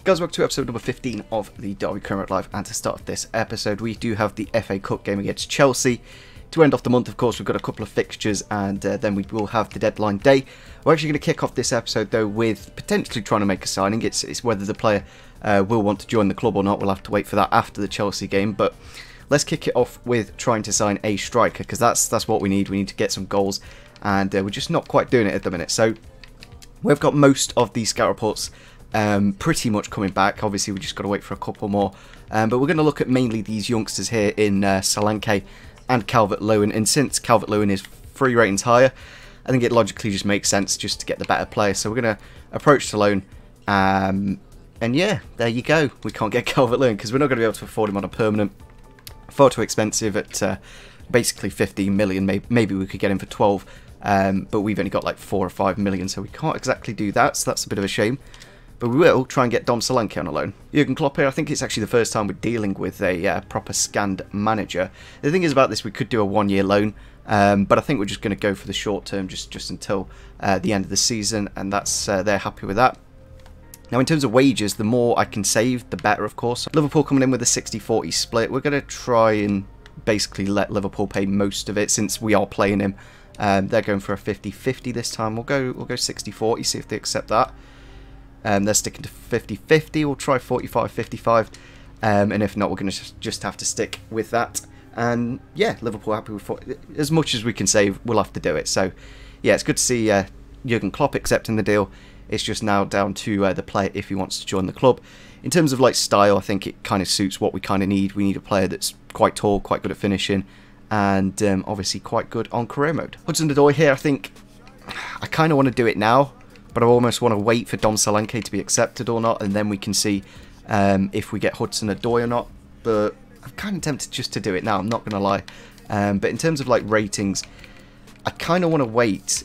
Guys, welcome to episode number 15 of the Derby Current Live, and to start this episode we do have the FA Cup game against Chelsea. To end off the month, of course, we've got a couple of fixtures, and then we will have the deadline day. We're actually going to kick off this episode though with potentially trying to make a signing. It's whether the player will want to join the club or not. We'll have to wait for that after the Chelsea game, but let's kick it off with trying to sign a striker, because that's what we need. We need to get some goals, and we're just not quite doing it at the minute. So we've got most of the scout reports pretty much coming back. Obviously we just got to wait for a couple more, but we're going to look at mainly these youngsters here in Solanke and Calvert-Lewin, and since Calvert-Lewin is 3 ratings higher, I think it logically just makes sense just to get the better player. So we're going to approach the loan, and yeah, there you go. We can't get Calvert-Lewin because we're not going to be able to afford him on a permanent. Far too expensive at basically 15 million. Maybe we could get him for 12, but we've only got like 4 or 5 million, so we can't exactly do that, so that's a bit of a shame. But we will try and get Dom Solanke on a loan. Jurgen Klopp here, I think it's actually the first time we're dealing with a proper scanned manager. The thing is about this, we could do a 1-year loan, but I think we're just going to go for the short term, just until the end of the season, and that's they're happy with that. Now in terms of wages, the more I can save, the better, of course. Liverpool coming in with a 60-40 split. We're going to try and basically let Liverpool pay most of it, since we are playing him. They're going for a 50-50 this time. We'll go 60-40, see if they accept that. They're sticking to 50-50. We'll try 45-55, and if not, we're going to just have to stick with that. And yeah, Liverpool happy with as much as we can save. We'll have to do it. So yeah, it's good to see Jurgen Klopp accepting the deal. It's just now down to the player if he wants to join the club. In terms of like style, I think it kind of suits what we kind of need. We need a player that's quite tall, quite good at finishing, and obviously quite good on career mode. Hudson-Odoi here, I think I kind of want to do it now, but I almost want to wait for Dom Solanke to be accepted or not, and then we can see if we get Hudson-Odoi or not. But I'm kind of tempted just to do it now, I'm not going to lie. But in terms of like ratings, I kind of want to wait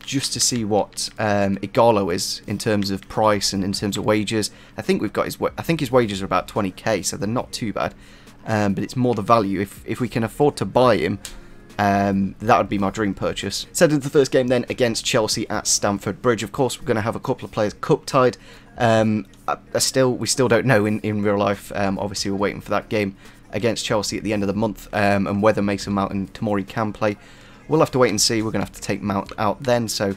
just to see what Igalo is in terms of price and in terms of wages. I think we've got his wages are about 20k, so they're not too bad. But it's more the value. If we can afford to buy him, that would be my dream purchase. Set into the first game then against Chelsea at Stamford Bridge. Of course, we're going to have a couple of players cup tied. We still don't know in real life. Obviously, we're waiting for that game against Chelsea at the end of the month, and whether Mason Mount and Tomori can play. We'll have to wait and see. We're going to have to take Mount out then, so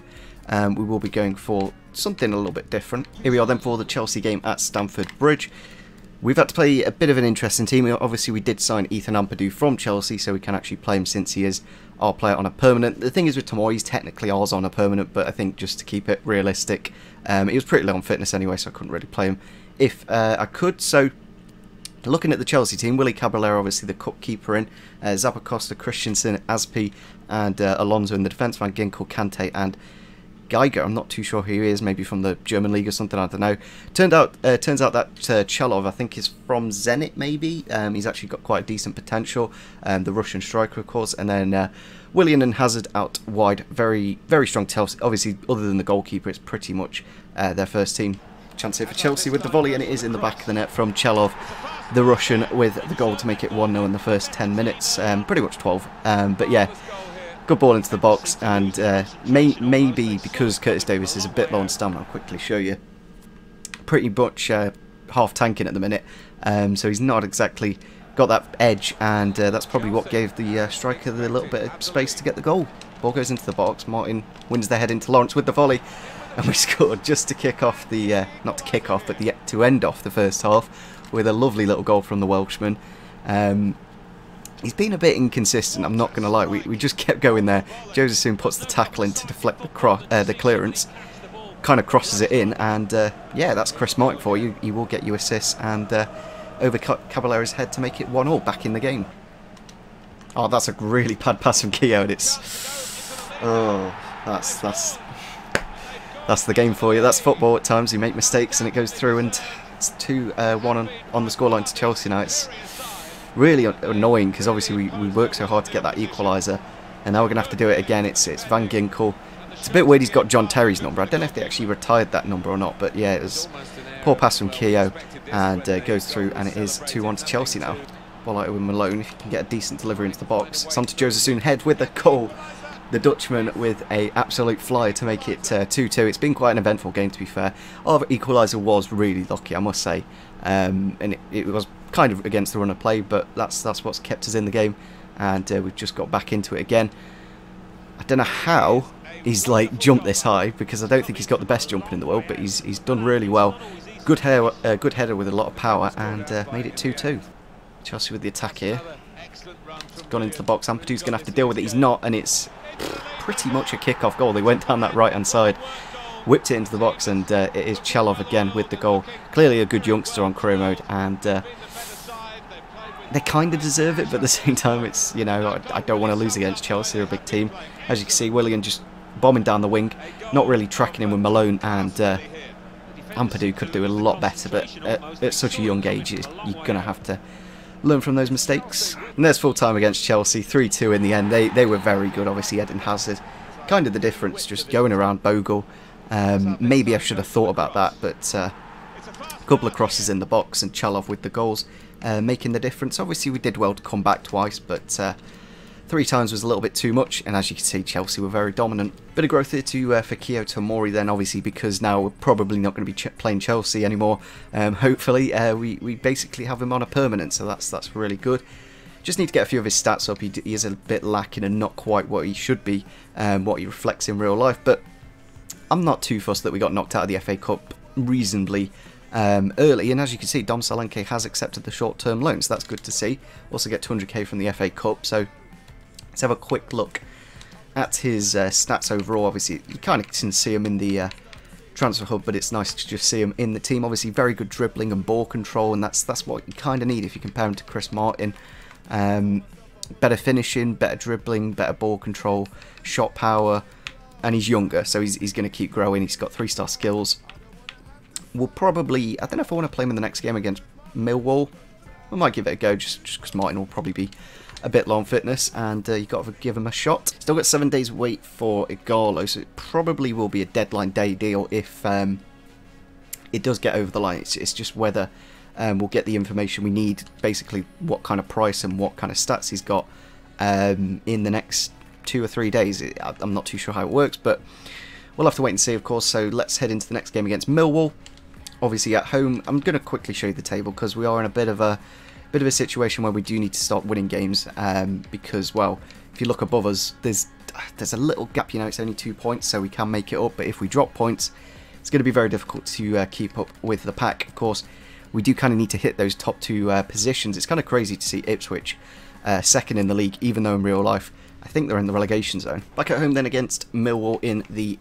we will be going for something a little bit different. Here we are then for the Chelsea game at Stamford Bridge. We've had to play a bit of an interesting team. Obviously, we did sign Ethan Ampadu from Chelsea, so we can actually play him since he is our player on a permanent. The thing is with Tomori, he's technically ours on a permanent, but I think just to keep it realistic, he was pretty low on fitness anyway, so I couldn't really play him if I could. So looking at the Chelsea team, Willy Caballero, obviously the cup keeper in, Zappacosta, Christensen, Aspi, and Alonso in the defence, Van Ginkel, Kante, and Geiger. I'm not too sure who he is, maybe from the German league or something, I don't know. Turns out that Chalov, I think, is from Zenit, maybe. He's actually got quite a decent potential, the Russian striker, of course. And then Willian and Hazard out wide, very, very strong Chelsea. Obviously, other than the goalkeeper, it's pretty much their first team. Chance here for Chelsea with the volley, and it is in the back of the net from Chalov, the Russian, with the goal to make it 1-0 in the first 10 minutes, pretty much 12. But yeah, good ball into the box, and maybe because Curtis Davies is a bit low on stamina, I'll quickly show you. Pretty much half tanking at the minute, so he's not exactly got that edge, and that's probably what gave the striker the little bit of space to get the goal. Ball goes into the box, Martin wins the head into Lawrence with the volley, and we scored just to kick off the, not to kick off, but to end off the first half with a lovely little goal from the Welshman. He's been a bit inconsistent, I'm not going to lie. We just kept going there. Jose soon puts the tackle in to deflect the clearance, kind of crosses it in, and yeah, that's Chris Martin for you. He will get you assists, and overcut Caballero's head to make it 1-1 back in the game. Oh, that's a really bad pass from Keogh, and it's... Oh, that's the game for you. That's football at times. You make mistakes and it goes through, and it's 2-1 on the scoreline to Chelsea now. It's really annoying because obviously we worked so hard to get that equaliser, and now we're going to have to do it again. It's Van Ginkel. It's a bit weird he's got John Terry's number. I don't know if they actually retired that number or not, but yeah, it was poor pass from Keogh, and goes through, and it is 2-1 to Chelsea now. Ball out with Malone, if he can get a decent delivery into the box. It's on to Jose Soon, head with the goal. the Dutchman with a absolute flyer to make it 2-2. It's been quite an eventful game, to be fair. Our equaliser was really lucky, I must say. And it was kind of against the run of play, but that's what's kept us in the game. And we've just got back into it again. I don't know how he's like jumped this high, because I don't think he's got the best jumping in the world, but he's done really well. Good header with a lot of power, and made it 2-2. Chelsea with the attack here. Gone into the box. Ampadu's going to have to deal with it. He's not, and it's pretty much a kick-off goal. They went down that right-hand side, whipped it into the box, and it is Chalov again with the goal. Clearly a good youngster on career mode, and they kind of deserve it, but at the same time, it's, you know, I don't want to lose against Chelsea. They're a big team. As you can see, Willian just bombing down the wing, not really tracking him with Malone, and Ampadu could do a lot better, but at such a young age, you're going to have to learn from those mistakes. And there's full time against Chelsea, 3-2 in the end. They were very good, obviously. Eden Hazard, kind of the difference, just going around Bogle. Maybe I should have thought about that, but a couple of crosses in the box and Chalov with the goals, making the difference. Obviously we did well to come back twice, but 3 times was a little bit too much, and as you can see, Chelsea were very dominant. Bit of growth here to Fikayo Tomori then, obviously, because now we're probably not going to be playing Chelsea anymore. Hopefully, we basically have him on a permanent, so that's really good. Just need to get a few of his stats up. He is a bit lacking and not quite what he should be, what he reflects in real life, but I'm not too fussed that we got knocked out of the FA Cup reasonably early, and as you can see, Dom Solanke has accepted the short-term loan, so that's good to see. Also get 200k from the FA Cup, so let's have a quick look at his stats overall. Obviously, you kind of can see him in the transfer hub, but it's nice to just see him in the team. Obviously, very good dribbling and ball control, and that's what you kind of need if you compare him to Chris Martin. Better finishing, better dribbling, better ball control, shot power, and he's younger, so he's going to keep growing. He's got 3-star skills. We'll probably, I don't know if I want to play him in the next game against Millwall. We might give it a go, just because Martin will probably be a bit low on fitness, and you've got to give him a shot. Still got 7 days wait for Igalo, so it probably will be a deadline day deal if it does get over the line. It's just whether we'll get the information we need, basically what kind of price and what kind of stats he's got in the next 2 or 3 days. I'm not too sure how it works, but we'll have to wait and see, of course. So let's head into the next game against Millwall. Obviously at home. I'm going to quickly show you the table, because we are in a bit of a situation where we do need to start winning games, because, well, if you look above us, there's a little gap. You know, it's only 2 points, so we can make it up, but if we drop points, it's going to be very difficult to keep up with the pack. Of course, we do kind of need to hit those top 2 positions. It's kind of crazy to see Ipswich second in the league, even though in real life I think they're in the relegation zone. Back at home then against Millwall in the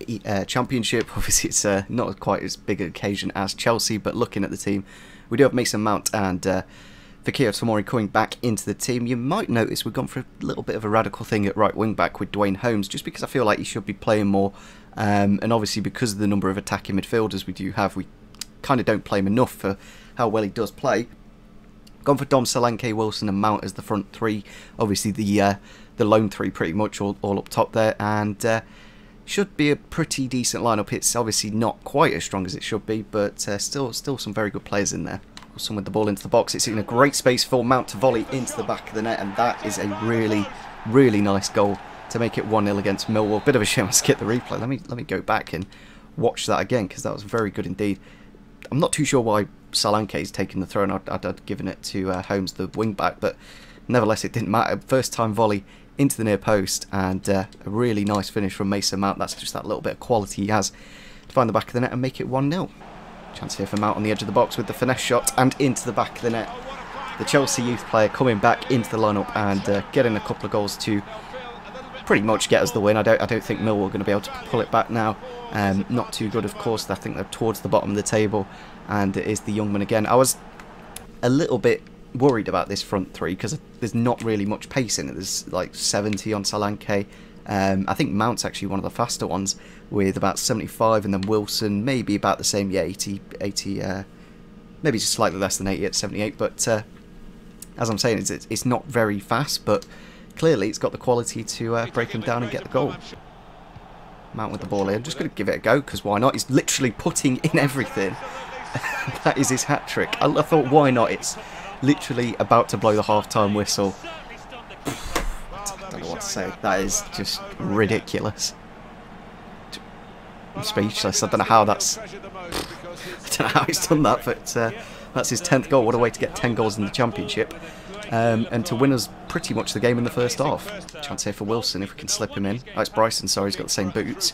Championship. Obviously it's not quite as big an occasion as Chelsea, but looking at the team, we do have Mason Mount and Fikayo Tomori coming back into the team. You might notice we've gone for a little bit of a radical thing at right wing back with Dwayne Holmes, just because I feel like he should be playing more, and obviously because of the number of attacking midfielders we do have, we kind of don't play him enough for how well he does play. Gone for Dom Solanke, Wilson and Mount as the front 3. Obviously the lone 3 pretty much all up top there, and should be a pretty decent lineup. It's obviously not quite as strong as it should be, but still some very good players in there. Wilson with the ball into the box. It's in a great space for Mount to volley into the back of the net, and that is a really nice goal to make it 1-0 against Millwall. Bit of a shame I skipped the replay. Let me go back and watch that again, because that was very good indeed. I'm not too sure why Solanke's taken the throw, and I'd given it to Holmes, the wing back, but nevertheless it didn't matter. First time volley into the near post, and a really nice finish from Mason Mount. That's just that little bit of quality he has to find the back of the net and make it 1-0. Chance here for Mount on the edge of the box with the finesse shot and into the back of the net. The Chelsea youth player coming back into the lineup and getting a couple of goals to pretty much get us the win. I don't think Millwall are going to be able to pull it back now. Not too good, of course. I think they're towards the bottom of the table, and it is the young man again. I was a little bit worried about this front 3 because there's not really much pace in it. There's like 70 on Solanke. I think Mount's actually one of the faster ones with about 75, and then Wilson maybe about the same, yeah, 80 maybe just slightly less than 80 at 78, but as I'm saying, it's not very fast, but clearly it's got the quality to break him down and get the goal. Mount with the ball here. I'm just going to give it a go, because why not? He's literally putting in everything. That is his hat-trick. I thought, why not? It's literally about to blow the half-time whistle. I don't know what to say. That is just ridiculous. I'm speechless. I don't know how that's... I don't know how he's done that, but that's his 10th goal. What a way to get 10 goals in the Championship. And to win us pretty much the game in the first half. Chance here for Wilson, if we can slip him in. Oh, it's Bryson, sorry, he's got the same boots.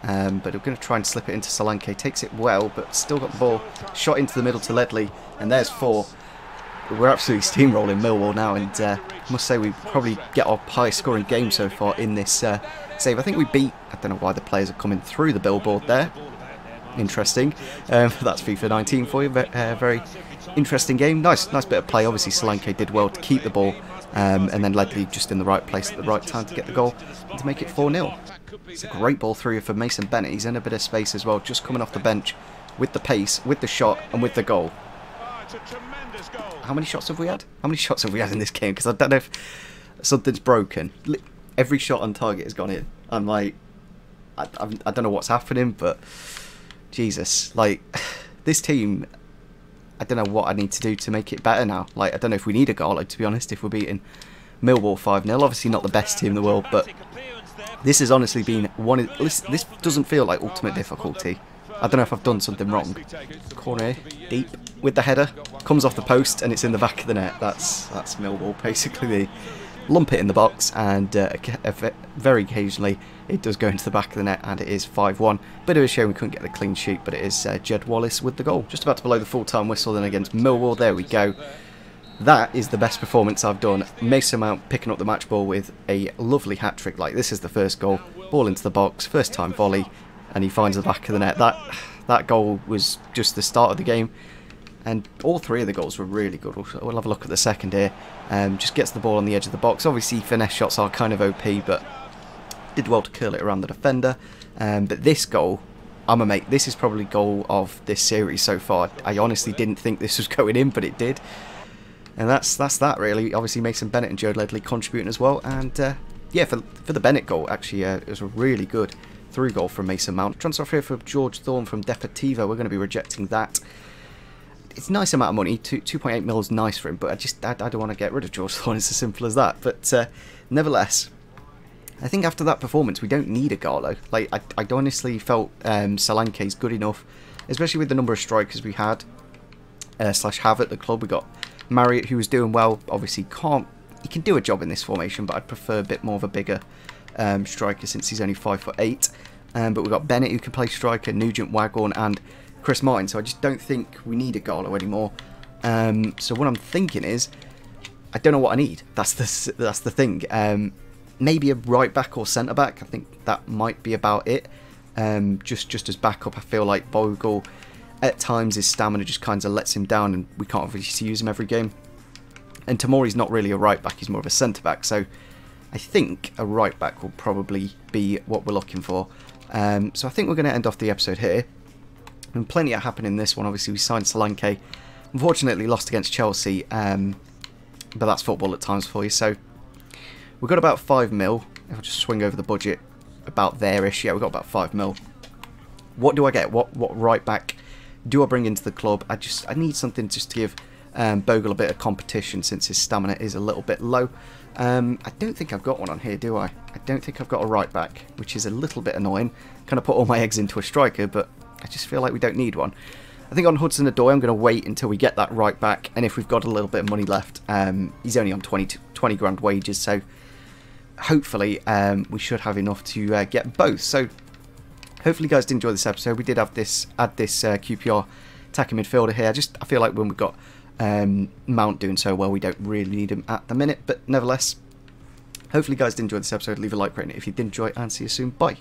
But we're going to try and slip it into Solanke. Takes it well, but still got the ball. Shot into the middle to Ledley, and there's 4. We're absolutely steamrolling Millwall now, and must say we probably get our highest scoring game so far in this save. I think we beat... I don't know why the players are coming through the billboard there. Interesting. That's FIFA 19 for you. Very interesting game. Nice bit of play. Obviously Solanke did well to keep the ball, and then Ledley just in the right place at the right time to get the goal and to make it 4-0. It's a great ball through for Mason Bennett. He's in a bit of space as well, just coming off the bench with the pace, with the shot and with the goal. How many shots have we had? How many shots have we had in this game? Because I don't know if something's broken. Every shot on target has gone in. I'm like, I don't know what's happening, but Jesus, like, this team, I don't know what I need to do to make it better now. Like, I don't know if we need a goal, like, to be honest, if we're beating Millwall 5-0. Obviously not the best team in the world, but this has honestly been one of... This doesn't feel like ultimate difficulty. I don't know if I've done something wrong. Corner, deep, with the header, comes off the post and it's in the back of the net. That's Millwall, basically. They lump it in the box, and very occasionally it does go into the back of the net, and it is 5-1. Bit of a shame we couldn't get the clean sheet, but it is Jed Wallace with the goal. Just about to blow the full-time whistle then against Millwall. There we go. That is the best performance I've done. Mason Mount picking up the match ball with a lovely hat-trick. Like, this is the first goal. Ball into the box, first time volley, and he finds the back of the net. That goal was just the start of the game, and all 3 of the goals were really good. We'll have a look at the second here. Just gets the ball on the edge of the box. Obviously finesse shots are kind of OP, but did well to curl it around the defender. But this goal, I'm a mate. This is probably goal of this series so far. I honestly didn't think this was going in, but it did. And that's that really. Obviously Mason Bennett and Joe Ledley contributing as well. And yeah, for the Bennett goal, actually, it was a really good through goal from Mason Mount. Transfer off here for George Thorne from Deportivo. We're going to be rejecting that. It's a nice amount of money. 2.8 mil is nice for him, but I don't want to get rid of George Thorne. It's as simple as that. But nevertheless, I think after that performance, we don't need a Garlo. Like, I honestly felt Solanke's good enough, especially with the number of strikers we had slash have at the club. We got Marriott, who was doing well. Obviously, he can do a job in this formation, but I'd prefer a bit more of a bigger striker since he's only 5'8". But we've got Bennett, who can play striker, Nugent, Waghorn, and Chris Martin. So I just don't think we need a Garlo anymore. So what I'm thinking is, I don't know what I need. That's the thing. Maybe a right back or centre back. I think that might be about it. Just as backup, I feel like Bogle, at times his stamina just kind of lets him down, and we can't obviously use him every game. And Tamori's not really a right back; he's more of a centre back. So I think a right back will probably be what we're looking for. So I think we're going to end off the episode here. And plenty happened in this one. Obviously, we signed Solanke. Unfortunately, lost against Chelsea. But that's football at times for you. So we've got about 5 mil. If I just swing over the budget, about there-ish. Yeah, we've got about 5 mil. What do I get? What right back do I bring into the club? I need something just to give Bogle a bit of competition, since his stamina is a little bit low. I don't think I've got one on here, do I? I don't think I've got a right back, which is a little bit annoying. Kind of put all my eggs into a striker, but I just feel like we don't need one. I think on Hudson-Odoi, I'm going to wait until we get that right back, and if we've got a little bit of money left, he's only on 20 grand wages, so hopefully we should have enough to get both. So hopefully you guys did enjoy this episode. We did add this QPR attacking midfielder here. I feel like when we've got Mount doing so well, we don't really need him at the minute, but nevertheless, hopefully you guys did enjoy this episode. Leave a like, rate it if you did enjoy, and see you soon. Bye.